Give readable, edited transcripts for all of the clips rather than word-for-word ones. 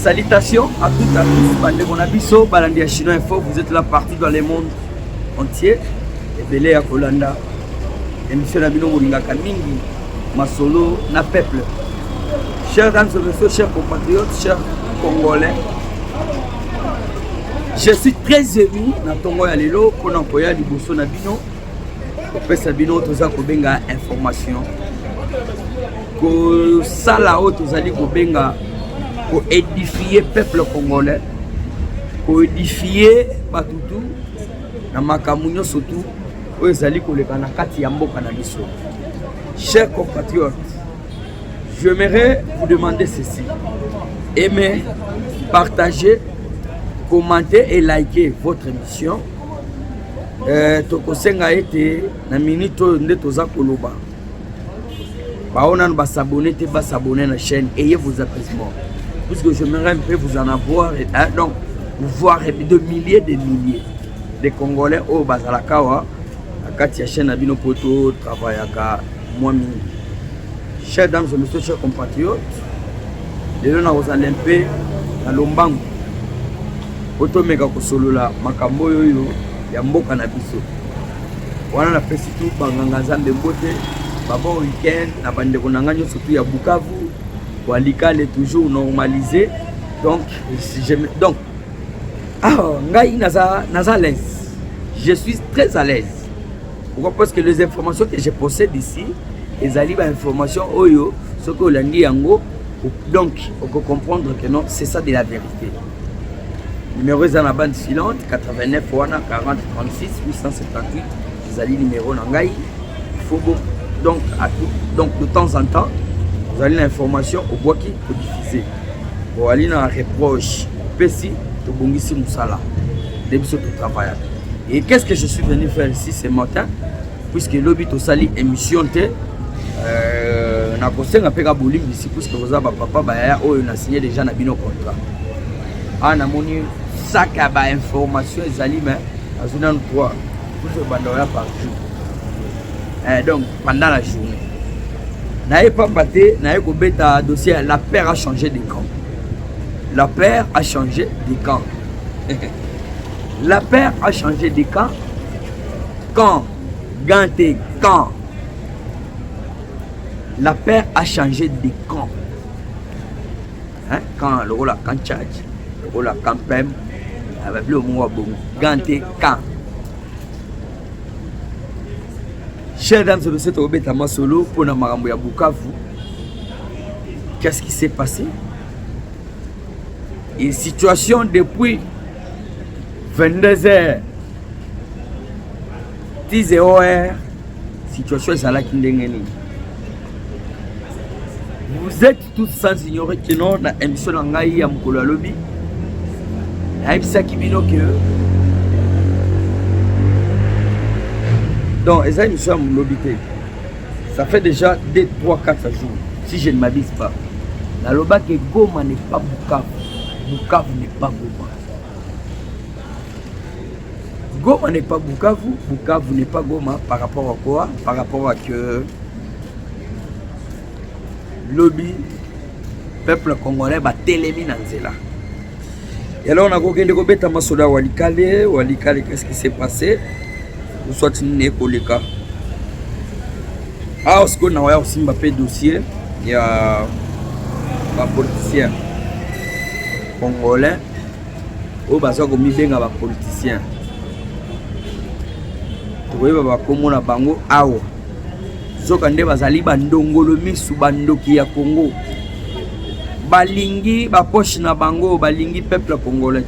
Salutations à toutes et à tous, Bande Bonabiso, Balandia Chino Info, vous êtes là partout dans le monde entier. Et Belé à Kolanda, émission Nabino Moringa Kamingi, Masolo, na peuple. Chers dames et messieurs, chers compatriotes, chers Congolais, je suis très ému dans Tongo ya Lelo, pour n'envoyer Liboso Nabino, pour faire Sabino, tous à Kobenga information. Que ça là-haut, tous à Kobenga. Pour édifier le peuple congolais, pour édifier Batutu, na Makamunyo surtout, pour les alliés pour les Kanakati Yambo Kanabiso. Chers compatriotes, j'aimerais vous demander ceci. Aimez, partagez, commentez et likez votre émission. Tokosenga été na minute nde toza koloba. Baona ba s'abonner te ba s'abonner à la chaîne, ayez vos apaisements. Puisque j'aimerais un peu vous en avoir, donc vous voir de milliers de Congolais au Bazalakawa, à Katia Chen Abino Poto, travail à Mwami. Chers dames et messieurs, chers compatriotes, les gens aux Olympiques, à Lombango, Otomega Kosolola, Makambo Yoyo, Yamboka Nabiso. Voilà la fête tout, Bangangaza Mbembote, Baba week-end, la bande de Konanganyo, surtout à Bukavu. Walikal est toujours normalisé, donc à l'aise. Je suis très à l'aise. Pourquoi? Parce que les informations que je possède ici, les alibes informations oyo, ce que l'on dit yango, donc on peut comprendre que non, c'est ça de la vérité. Numéro dans la bande filante 89 40 36 878, les alibes numéro nangai. Il faut donc de temps en temps. Vous allez l'information au bois qui peut diffuser. Vous allez dans la reproche. Pessi, de Bongisi Moussala. Depuis ce travail. Et qu'est-ce que je suis venu faire ici ce matin? Puisque l'obit au sali émission te. Na conseil n'a pas bouli ici puisque vous avez papa baya oh on a signé déjà na bino contrat. Ah na moni sac à information les ali mais à zone 3 pour ce bandola par jour. Donc pendant la journée. N'avez pas battu, n'avez pas bêta dossier. La paire a changé de camp. La paire a changé de camp. La paire a changé de camp. Quand Ganté, quand la paire a changé de camp. Hein? Quand le rôle a quand charge, le rôle a quand pem, avec le mot bon. Ganté, quand. Chers dames et messieurs, Tobeta Solo pour Namarambo ya Bukavu. Qu'est-ce qui s'est passé? Une situation depuis 22h, 10h, situation est là qui ndengeni. Vous êtes tous sans ignorer que non, la émission Nangaï à Mukolo Lobby. La émission qui vient que. Donc, ça fait déjà 2, 3, 4 jours, si je ne m'abuse pas. La loba que Goma n'est pas Bukavu. Bukavu n'est pas Goma. Goma n'est pas Bukavu. Bukavu n'est pas Goma. Par rapport à quoi? Par rapport à que lobby, peuple congolais, va téléminer dans cela. Et alors, on a regardé le bêta Masoda Walikale. Walikale, qu'est-ce qui s'est passé? Ou soit une écoleka. Ah, parce qu'on a aussi un dossier, il y a un politicien congolais, au bazar comme il y a un politicien. Tu vois, il va comme on a bango awa. Zokande bazali bandongolo misu bandoki ya Congo. Balingi ba poche na bango, balingi peuple congolais.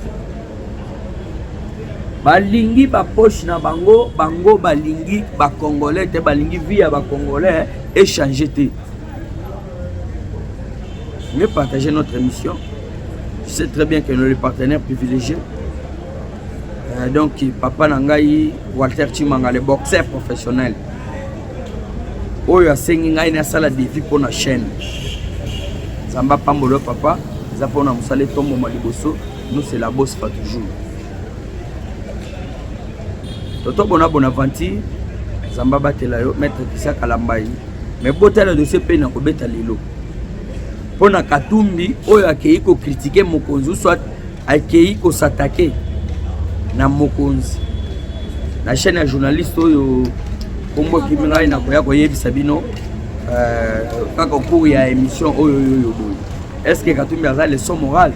Balingi ba poche na bango, bango balingi ba congolais te balingi via ba congolais échanger te. Mieux partager notre émission. Je sais très bien que nous sommes les partenaires privilégiés. Donc papa Nangaï, Walter Chimanga, le boxeur professionnel. Oyo asengi ngai na sala de vie pour na chaîne. Zamba pambolo papa, zapona musale tombo maliboso, nous c'est la bosse pas toujours. Toto Bonaventure, Zamba Batelayo, maître Kissa Kalambayi, mais botel de ce pays n'a pas bêta lilo. Pona Katumbi oyo akei ko critiquer mokonzi soit akei ko s'attaquer na mokonzi na chaîne ya journaliste oyo kombo kimingai na koya koyebisa bino kaka cours ya émission oyo est-ce que Katumbi a leçon morale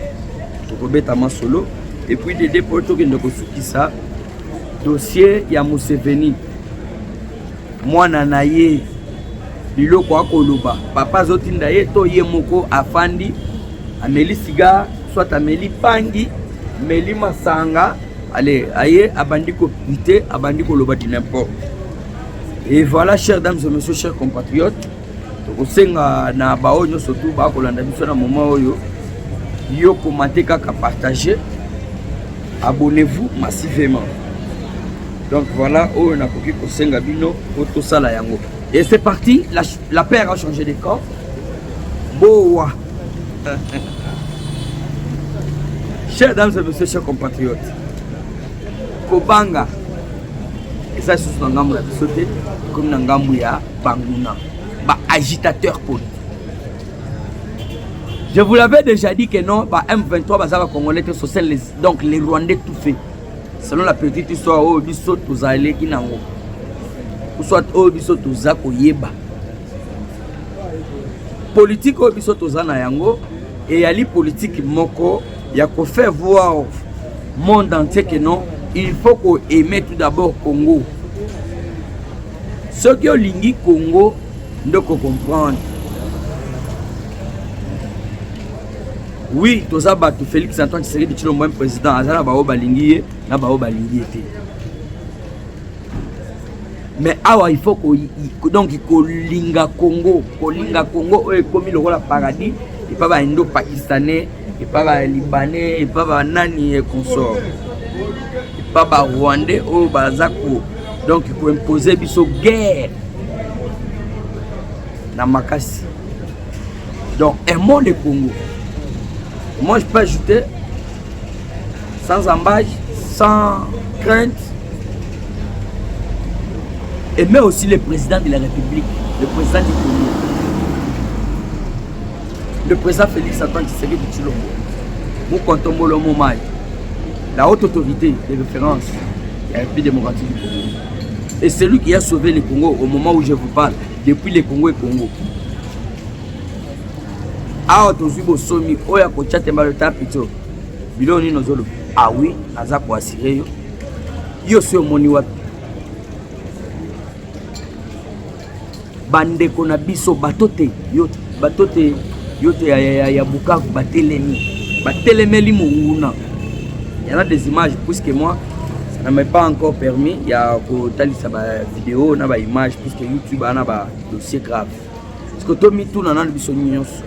pour beta masolo et puis de dépôt to kende ko sukisa dossier ya Museveni mwana na ye biloko akoloba papa zotinda ye to ye moko afandi ameli siga soit ameli pangi meli masanga allez aye abandi ko pité abandi ko loba n'importe. Et voilà, chers dames et messieurs, chers compatriotes, au sein na baonyo surtout ba kolanda biso na moment oyo yo commenter kaka partager, abonnez-vous massivement. Donc voilà, on a copié au sein bino auto sala yango. Et c'est parti, la paire a changé de corps. Boa. Chers dames et messieurs, chers compatriotes, Kobanga, et ça c'est un gamme de sauter, comme un gamme ya Banguna, agitateur politique. Je vous l'avais déjà dit que non, M23 bazava congolais social, donc les Rwandais tout fait. Selon la petite histoire, au biso tozale kinango. Soit au biso tozako yeba. Politique au biso tozana yango et yali politique moko ya ko faire voir monde entier que non, il faut qu'on aime tout d'abord Congo. Ceux qui ont lingi Congo ne comprendre. Oui, toza batu Félix Antoine Tshisekedi Tshilombo président azala ba balingi na ba balingi été. Mais awa il faut donc ko linga Congo, comme le rôle paradis, et pas ba indo pakistanais, et pas ba libanais, et pas ba nani et consort. Et pas ba rwandais au bazako. Donc il faut imposer biso guerre na makasi. Donc aimons le Congo. Moi je peux ajouter sans embâche, sans crainte. Et mais aussi le président de la République, le président du Congo, le président Félix Antoine Tshisekedi Tshilombo, Mukontombolo Momai, la haute autorité de référence de la République démocratique du Congo. Et c'est lui qui a sauvé le Congo au moment où je vous parle, depuis le Congo et Congo. Ah, tozubo somi, oya kochate mbalo tapito, biloni nozolo. Ah oui, naza ko assurer yo. Yo sur moni wapi. Bande kona biso batote yote ya Bukavu batelemeli munguna. Il y en a des images puisque moi ça ne m'est pas encore permis ya ko talisa ba vidéo na ba image puisque YouTube ana ba dossier grave. Parce que to mi tout na biso nyonso.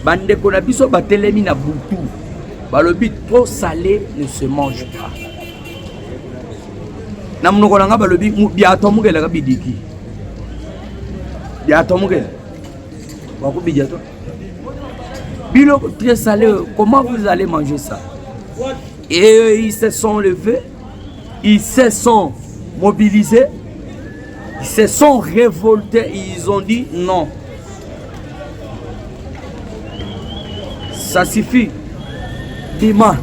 Bande kona biso batelemi na butu. Balobi trop salé ne se mange pas. Na mnoko nga balobi biato mugela ka bidiki. Bilo très salé, comment vous allez manger ça? Et ils se sont levés, ils se sont mobilisés, ils se sont révoltés, ils ont dit non. Ça suffit. Bima,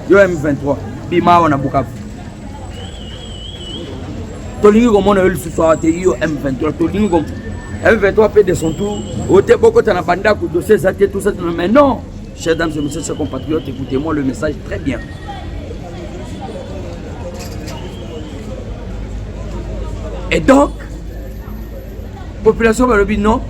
yo M23, Bima on a Bukavu. Tolingi comme on a eu le soir, yo M23, Tolingi comme M23 fait de son tour. Ote beaucoup de banda pour dossier ça tout ça mais non, chers dames et messieurs, chers compatriotes, écoutez-moi le message très bien. Et donc population va le dire non.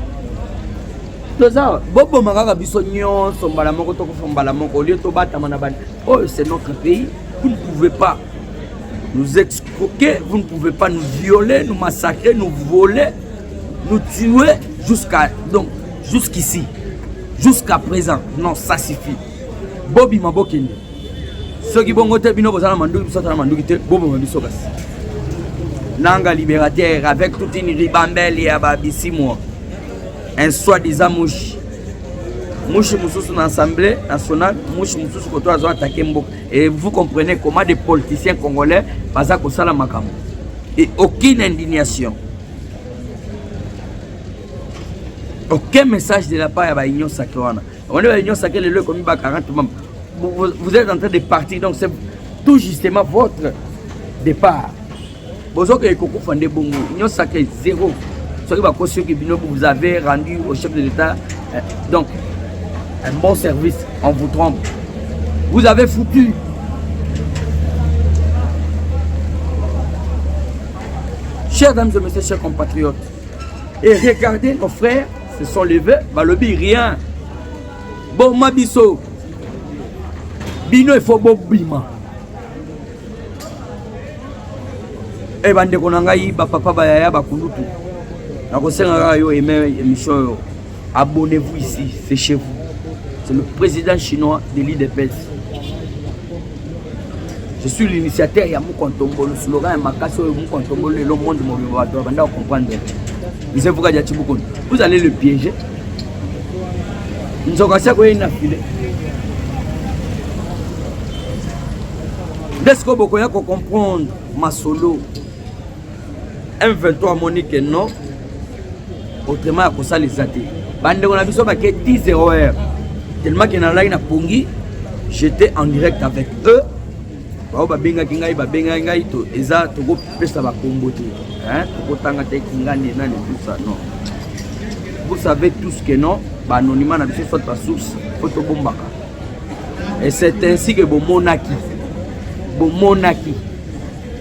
Tout ça, bobo mangaka biso nyonso mbala moko to ko mbala moko lieu to bata mana banda. Oh, c'est notre pays, vous ne pouvez pas nous escroquer, vous ne pouvez pas nous violer, nous massacrer, nous voler, nous tuer jusqu'ici, jusqu'à présent. Non, ça suffit. Bobi Mabokende. Ceux qui vont voter bino bozana manduki bisotana manduki te bobo mabiso basi. Nanga libérateur avec toute une ribambelle et ababissimo. Un soi-disant mouche. Mouche Moussous dans l'Assemblée nationale, Mouche Moussous quand on a attaqué Mbok. Et vous comprenez comment des politiciens congolais passent à Kosala Makam. Et aucune indignation. Aucun message de la part de l'Union Sacrée. On est à l'Union Sacrée, le lieu comme 40 membres. Vous êtes en train de partir, donc c'est tout justement votre départ. Vous avez fondé Bongo. L'Union Sacrée, zéro. Vous avez rendu au chef de l'État donc un bon service, on vous trompe. Vous avez foutu. Chers dames et messieurs, chers compatriotes, et regardez nos frères se sont levés, balobi rien. Bon mabiso, bino il faut bon bima. Et bande konangai ba papa ba yaya ba kulutu. Na kosenga yo émission, abonnez-vous ici, c'est chez vous. C'est le président chinois de l'IDPS. Je suis l'initiateur, il y a mon contombo, le slogan est Makasso et mon contombo, le monde de mon vivant, vous allez comprendre. Vous allez le piéger. Nous avons une affilée. Dès que vous pouvez comprendre ma solo, M23 Monique non, autrement, à ça les athées. Bande on a vu ça, 10-0. Tellement qu'il y a une pongi, j'étais en direct avec eux. Vous savez tous que non, anonymat n'a pas soit source, et c'est ainsi que Monaki,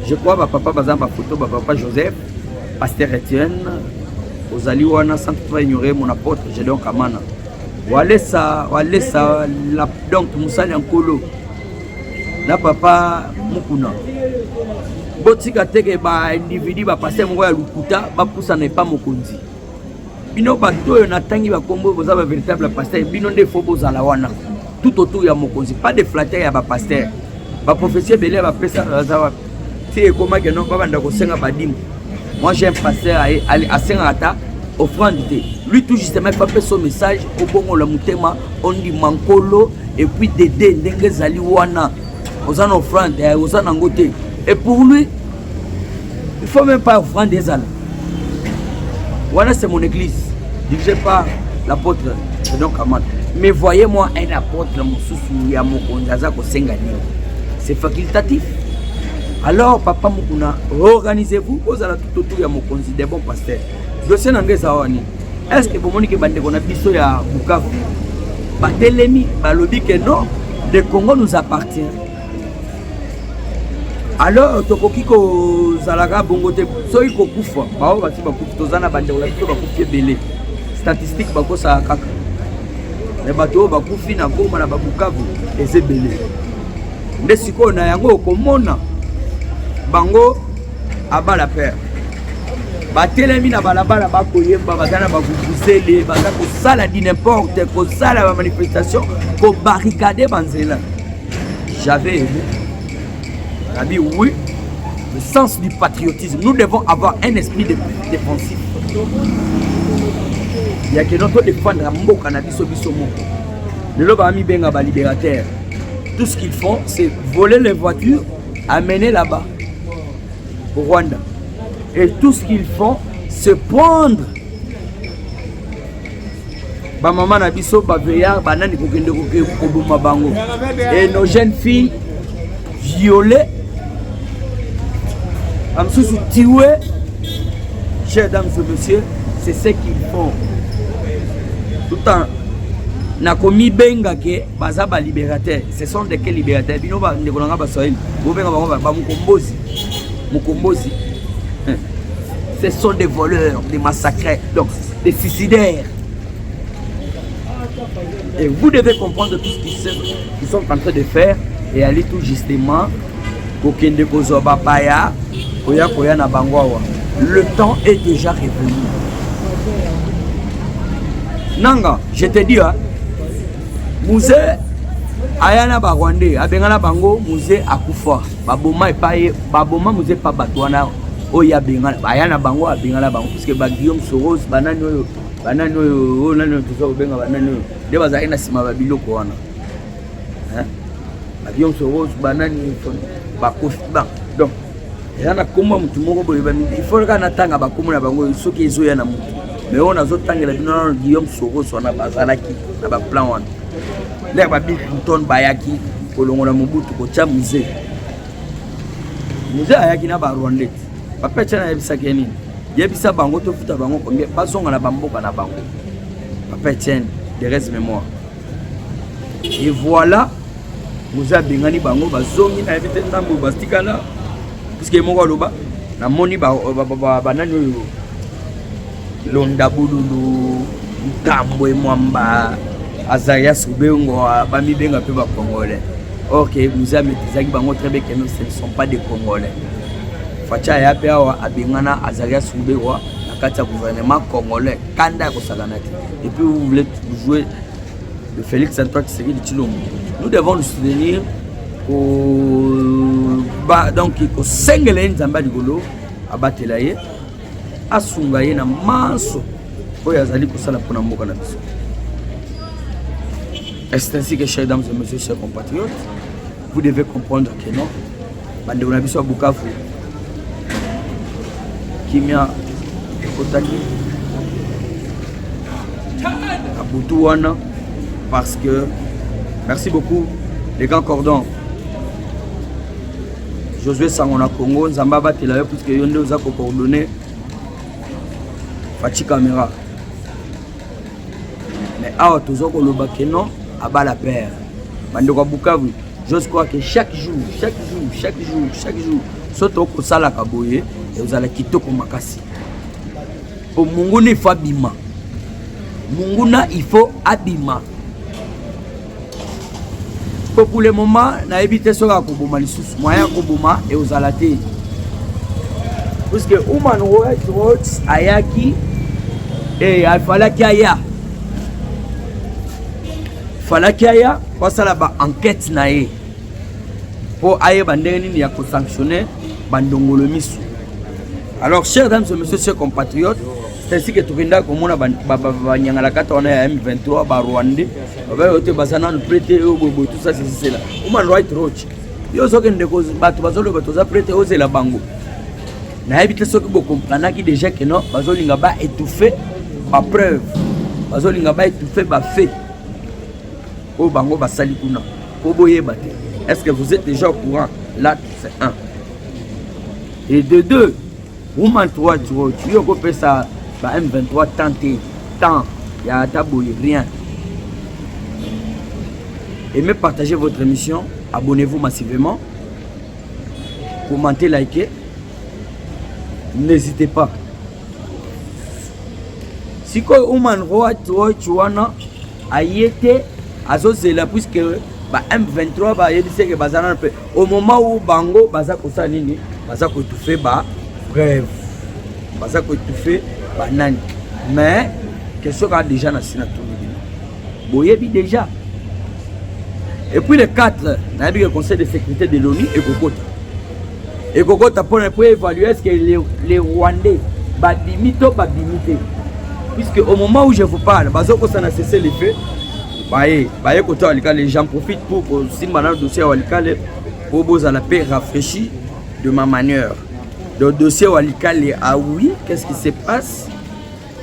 je crois que papa bazan ba photo papa Joseph, pasteur Etienne, aux Aliwana sans pas ignorer mon apôtre Gédéon Kamana. Voilà ça la donc Moussali Ankolo. Na papa Mukuna. Botika teke ba individu ba passer mo ya lukuta ba poussa na pas mokonzi. Bino ba to na tangi ba kombo boza ba véritable pasteur bino nde fo boza la wana. Tout autour ya mokonzi, pas de flatteur ya ba pasteur. Ba professeur belé ba pesa za c'est comment que non ba banda ko senga ba dim. Moi j'ai un pasteur à Sengata offrande. Lui tout justement il fait son message au bon la mutema on dit mankolo et puis Dédé ndenge zali wana. Aux en offrande, aux en angoté. Et pour lui, il ne faut même pas offrande des ânes. Voilà, c'est mon église, dirigée par l'apôtre Gédéon Kamana. Mais voyez-moi un apôtre, c'est facultatif. Alors, papa Mukuna, organisez-vous, vous allez tout autour de mon des bons pasteurs. Dossier Nangé Zawani. Est-ce que vous avez dit qu'on a biso ya Bukavu? Batelemi, balobi que non, le Congo nous appartient. Alors, Tokokiko Zalaga Bongote, so il faut kufa. Bao bati bakufi tozana bande wala to bakufi belé. Statistique bako sa kaka. Les bateaux bakufi na Goma na Bukavu eze belé. Nde siko na yango komona bango abala père. Batelemi na balabala bakoyemba bazana bakuzele bazako sala di n'importe ko sala ba manifestation ko barricader banzela. J'avais aimé. dit oui, le sens du patriotisme. Nous devons avoir un esprit défensif. Il y a que notre défendre Mboka na biso biso moko. Le loba ami benga ba libérateur. Tout ce qu'ils font, c'est voler les voitures, amener là-bas au Rwanda. Et tout ce qu'ils font, c'est prendre ba maman na biso ba veillard banani kokende kokoboma bango. Et nos jeunes filles violées, amsusu tiwe. Chers dames et messieurs, c'est ce qu'ils font. Tout le temps, na komi benga ke baza ba libérateur. Ce sont des quels libérateurs? Bino ba ndekolanga ba Swahili. Bo benga ba mukombozi. Mukombozi. Ce sont des voleurs, des massacrés, donc des suicidaires. Et vous devez comprendre tout ce qu'ils sont en train de faire et aller tout justement au Kende Kozoba Paya, Koya Koya na Bangwawa. Le temps est déjà revenu. Nanga, je te dis, Musée Ayana Barwande, Abengana Bango, Musée Akufa, Baboma et Paye, Baboma Musée Pabatouana, Oya Bengana, Ayana Bango, Abengana Bango, parce que Guillaume Soros, Banano, Banano, tout ça, Benga Banano, de Bazaina Sima Babilo Koana. Guillaume Soros, Banani, Bakof, donc, il y a comment il faut qu'on attende à Bakomo, ceux qui sont à Namou. mais on a autant que la bino Guillaume Soro sur na bazalaki na ba plan wana l'air ba Bill Clinton bayaki kolongola Mobutu ko tia musée ayaki na ba Rwandais papa tena yebisa keni yebisa bango to futa bango combien bazonga na bamboka na bango papa tienne de reste mémoire et voilà musée bengani bango bazongi na yebite ndambo bastikala puisque moko loba na moni ba nani londa bululu ntambo mwamba Azarias Ubengo bami benga pe ba congolais. OK, nous avons dit bango très bien que nous ce ne sont pas des congolais. Facha ya pe awa abengana Azarias Ubengo na kati ya gouvernement congolais kanda ko saganati. Et puis vous voulez jouer le Félix Antoine Tshisekedi Tshilombo. Nous devons nous soutenir donc au sengele nzamba ligolo abatela ye asunga ye na manso oyo azali kosala mpona mboka na biso. C'est ainsi que, chers dames et messieurs, chers compatriotes, vous devez comprendre que non, bande on a biso Bukavu kimia kotaki Abutouana parce que merci beaucoup les grands cordons. Josué Sangona Congo, Nzamba batela puisque yonde oza ko coordonner Fachi caméra. Mais awa tozo ko loba que non, aba la paire. Bande ko Bukavu, je crois que chaque jour, soto ko sala ka boye, et vous allez kitoko makasi. Pour Munguna il faut abima. Munguna il faut abima. Pour le moment, na évité ce que vous avez moyen koboma et aux alatés. Parce que Human Rights Ayaki et il fallait qu'il y ait. Fallait qu'il y ait parce que là enquête nae pour ayer bandeni ni à sanctionner bandongolo misu. Alors chers dames et messieurs chers compatriotes, c'est ainsi que Tourinda comme on a banyangala kata on a M23 ba Rwandais. Ote basana nous prêter tout ça c'est là. Human Rights Watch. Yo soki ndeko bato bazolo bato za prêter ose la bango. Na éviter soki bo comprendre qui déjà que non bazolinga ba étouffer ba preuve. Bazolinga ba étouffer ba fait. O bango basali kuna. Ko boyeba te. Est-ce que vous êtes déjà au courant? Là c'est un. Et de deux, Human Rights Watch. Yo ko pesa ba M23 tenté tant ya taboy rien. Aimez, partagez votre émission, abonnez-vous massivement, commentez, likez, n'hésitez pas. Si quoi Human Rights Watch wana ayete azozela puisque ba M23 ba yebise que bazana au moment où bango baza kosa nini baza ko étouffer ba bref baza ko étouffer ba nani mais question a déjà na signature boyebi déjà. Et puis le 4, le Conseil de sécurité de l'ONU et Kokota. Et Kokota pour évaluer est-ce que les Rwandais badimito badimité. Puisque au moment où je vous parle, Bazoko ça n'a cessé les faits. Les gens profitent pour si le dossier Walikale pour la paix rafraîchie de ma manière. Le dossier Walikale ah oui, qu'est-ce qui se passe?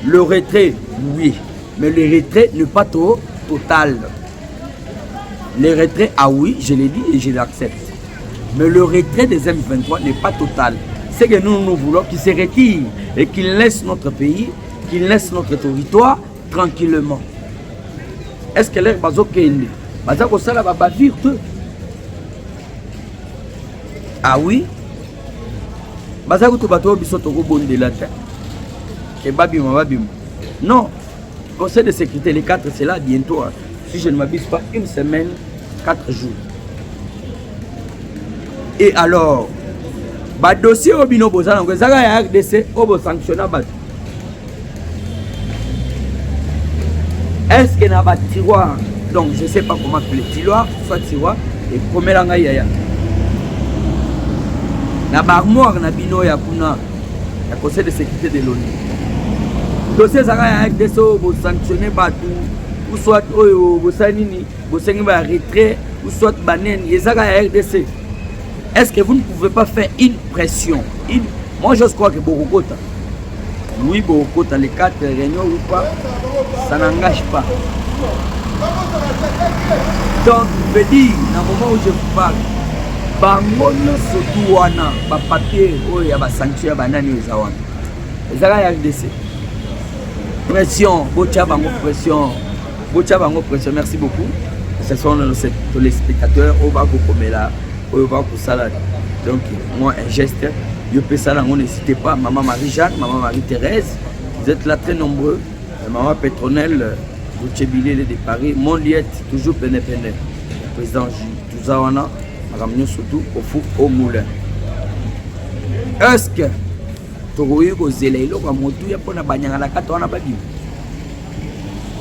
Le retrait, oui. Mais le retrait n'est pas total. Le retrait, ah oui, je l'ai dit et je l'accepte. Mais le retrait des M23 n'est pas total. C'est que nous voulons qu'ils se retirent et qu'ils laissent notre pays, qu'ils laissent notre territoire tranquillement. Est-ce que les bazo kende bazo ko sala ba virtu? Ah oui. Bazo ko bato biso to ko bondela te. Ke babima. Non. Conseil de sécurité les 4 c'est là bientôt. Si je ne m'abuse pas, une semaine, 4 jours. Et alors, le dossier au bino bozana, vous avez un RDC, vous sanctionnez. Est-ce qu'il y a un tiroir? Donc, je ne sais pas comment appeler tiroir, soit tiroir, et comment la yaya. Na barmoire na bino ya kuna, ya Conseil de sécurité de l'ONU. Le dossier zara ya RDC, vous sanctionnez tout. Ou soit vous un retrait, ou soit banen, RDC. Est-ce que vous ne pouvez pas faire une pression? Moi je crois que Bogota, oui beaucoup dans les 4 réunions ou pas, ça n'engage pas. Donc je dis dans le moment où je vous parle, bango surtout wana ba papier oh ya ba sanction banani ezawana ezaka ya RDC pression bocha bango pression merci beaucoup. Ce sont les spectateurs au bas komela au bas salade. Donc moi un geste je peux ça là, n'hésitez pas, maman Marie-Jeanne, maman Marie-Thérèse, vous êtes là très nombreux, maman Pétronelle, Bouchebile de Paris, mon liette toujours peine président Touzawana, madame surtout au fou au moulin. Est-ce que tu as eu zélé lo kwa motu ya pona banyanga la kata wana babi?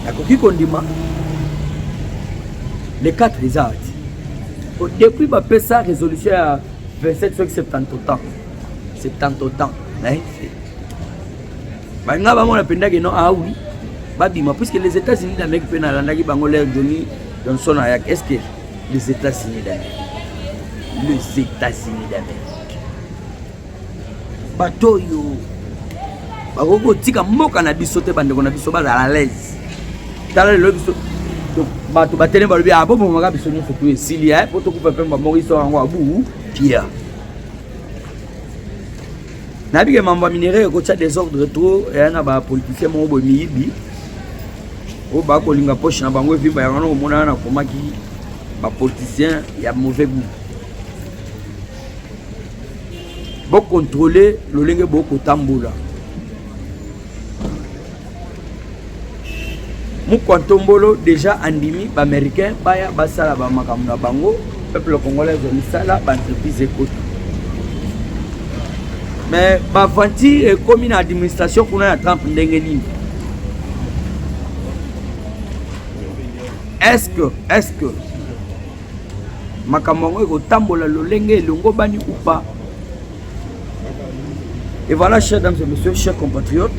Nakoki kondima les 4 les arts. Depuis ma PSA résolution à 27 sur 70 ans. 70 ans. Banga bango na penda que non ah oui. Babima puisque les États-Unis d'Amérique pena landaki bango l'air Johnny Johnson ayak. Est-ce que les États-Unis d'Amérique? Les États-Unis d'Amérique. Bato yo. Bakoko tika mboka na biso te bande ko na biso ba à l'aise. Tala le biso. Donc bato batene ba lobi abo bo maka biso nyonso tu esilia po to kupa pemba Maurice ngo abu Pierre. Nabige mamba minéré ko tcha désordre trop et na ba politicien mo bo miyibi. O ba ko linga poche na bango vimba ya ngano mona na komaki ba politicien ya mauvais goût. Bo contrôler le lenge bo ko tambola. Mukwantombolo déjà andimi ba américain baya basala ba makambo na bango peuple congolais zo misala ba entreprise écoute. Mais ba vanti et comme une administration kuna na Trump ndenge nini? Est-ce que makambo ngo tambola lolenge longo bani ou pas? Et voilà, chers dames et messieurs, chers compatriotes,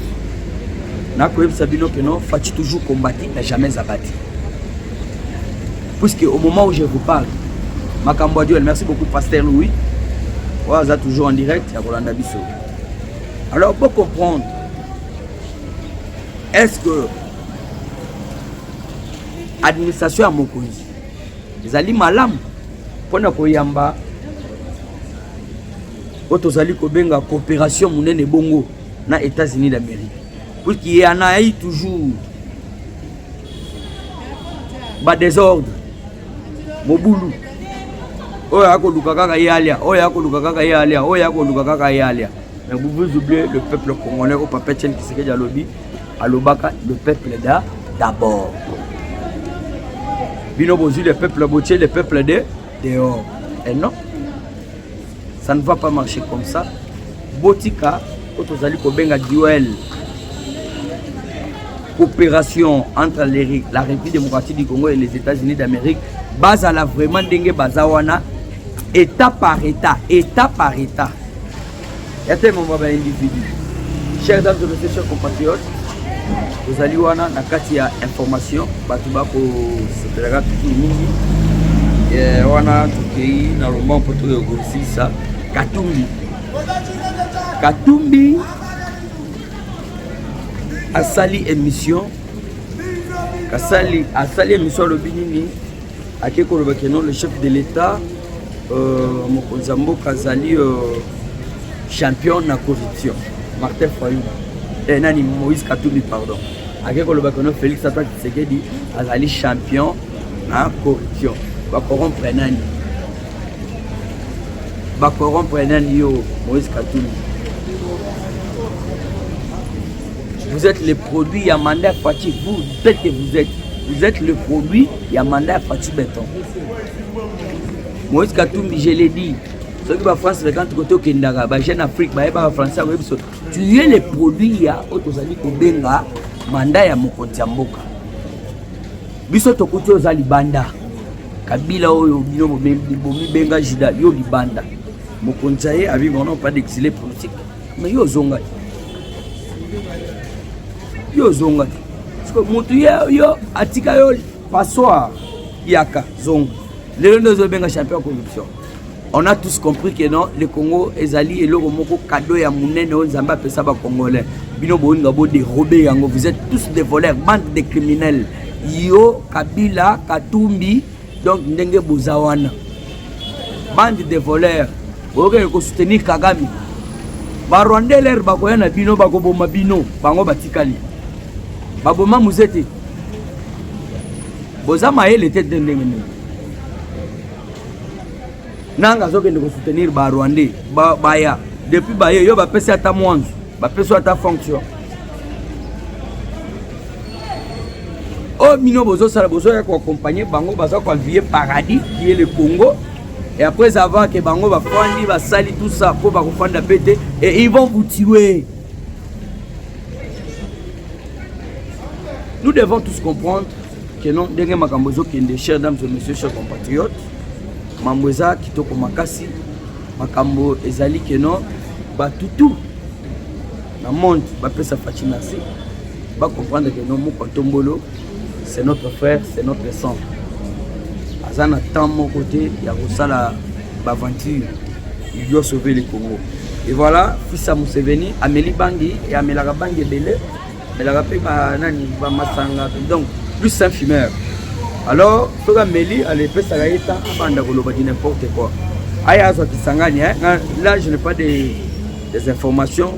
Nakoyeb Sabino que non, Fati toujours combattu, n'a jamais abattu. Puisque au moment où je vous parle, Makambo Duel, merci beaucoup Pasteur Louis, voilà, toujours en direct, à Rolanda Bissot. Alors, pour comprendre, est-ce que l'administration à Mokozi, ils allaient malam pour ne pas otozali kobenga coopération munene bongo na États-Unis d'Amérique puisqu'il y en a toujours ba désordre mobulu oya ko lukaka yalia mais vous oubliez le peuple congolais au papa Tchène qui s'est dialogué à l'obaka le peuple d'abord bino bozu le peuple botier le peuple de dehors et non. Ça ne va pas marcher comme ça. Botika, quand vous allez kobenga duel, coopération entre la République démocratique du Congo et les États-Unis d'Amérique, base à la vraiment dengue bazawana, état par état. Il y a tellement d'individus. Chers dames et messieurs, chers compatriotes, vous allez voir na kati ya information, batubako sepelaka tout mingi. Et wana tukei na roman poto yo ça. Katumbi a sali émission émission le binini a keko le chef de l'État Mokonzambo Kazali champion na corruption Martin Fayou et nani Moïse Katumbi pardon a keko le Félix Antoine Tshisekedi azali champion na corruption ba corrompre nani Moïse Katumbi. Vous êtes le produit Yamanda Fati. Vous êtes le produit Yamanda Fati Béton. Moïse Katumbi, je l'ai dit. Ceux qui vont France, quand tu es au Kenya, en Afrique, français, tu es le produit ya Otozali Kobenga, Manda ya Mokonzi Mboka. Biso tokuti ozali banda. Kabila oyo bino bomi benga jida yo libanda. Mokonzaye avec mon nom pas d'exilé politique. Mais yo zonga. Parce que mutu yo atika yo passoir yaka zonga. Les deux benga champion corruption. On a tous compris que non, le Congo ezali et le Romoko cadeau ya munene o Nzamba pesa ba Congolais. Bino boinga bo dérober yango, vous êtes tous des voleurs, bande de criminels. Yo Kabila Katumbi donc ndenge bozawana. Bande de voleurs. Boke ko soutenir Kagame. Ba Rwandais l'air ba koya na bino ba ko boma bino, bango batikali. Ba boma muzete. Bozama ele tête ndenge. Nanga zoke de soutenir ba Rwandais baya depuis baye yo ba pesa ta mwanzo ba pesa ta fonction oh mino bozo sala bozo ya ko accompagner bango baza ko envier paradis qui est le Congo et après avoir que bango ba fandi ba sali tout ça pour ba ko fanda péter et ils vont vous tuer. Nous devons tous comprendre que non ndenge makambo zo kende chers dames et messieurs chers compatriotes Mambweza kitoko makasi makambo ezali keno batutu na monde ba pesa facinasi ba comprendre que non Mokontombolo c'est notre frère, c'est notre sang. Azana tant mon côté ya kosala ba aventure il doit sauver le Congo. Et voilà, fils à Museveni, Amélie Bangi et Amélara Bangi Belé, mais la rappelle ba nani ba masanga donc plus un fumeur. Alors, tout le Méli à l'épée, ça a été n'importe quoi. Là, je n'ai pas des informations,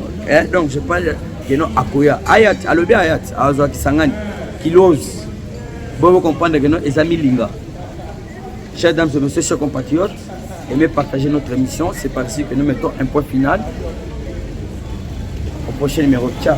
donc je parle de non Akoya. Ayat, alobi Ayat, Azo Kisangani, qui ose. Vous comprenez que nous, les amis Linga. Chers dames et messieurs, chers compatriotes, aimez partager notre émission. C'est par ici que nous mettons un point final au prochain numéro. Ciao.